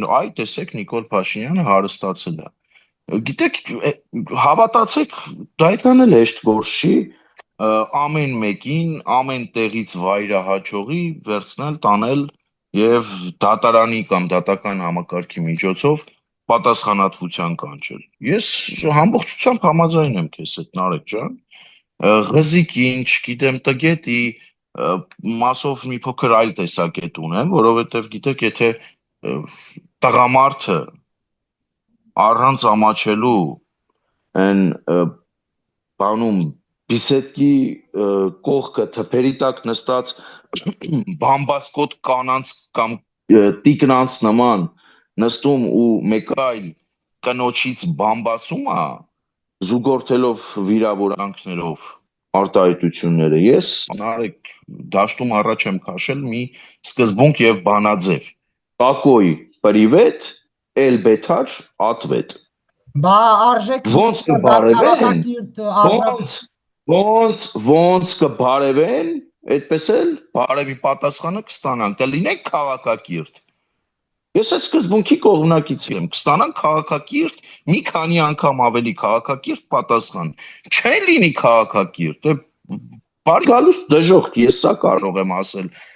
ասել, այ տեսեք Նիկոլ Փաշինյանը հարստացել է։ Գիտեք, հավատացեք, դա այդքան էլ հեշտ գործ չի, ամեն մեկին, ամեն տեղից վայրահաճողի վերցնել, տանել եւ դատարանի կամ դատական համակարգի միջոցով պատասխանատվության կանչել։ Ես ամբողջությամբ համաձայն եմ քեզ հետ, Նարեկ ջան, ղզիկին, չգիտեմ, տգետի մասով մի փոքր այլ տեսակետ ունեմ, որովհետեւ գիտեք, եթե տղամարդը առանց ամաչելու այն բանում բիսեդկի կողքը թփերի տակ նստած բամբասկոտ կանանց կամ տիկնանց նման նստում ու մեկ այլ կնոջից բամբասում է զուգորդելով վիրավորանքներով արտահայտությունները ես Նարեկ դաշտում առաջ եմ քաշել մի սկզբունք եւ բանաձև Կակոյ պրիվետ էլ բեթար ատվետ Բա արժեքի ոնց կբարևեն ոնց կբարևեն այդպես էլ բարևի պատասխանը կստանան կլինեք քաղաքակիրթ ես այդ սկզբունքի կողմնակից եմ կստանան քաղաքակիրթ մի քանի անգամ ավելի քաղաքակիրթ պատասխան չեն լինի քաղաքակիրթ բարի գալուստ դժոխք ես սա կարող եմ ասել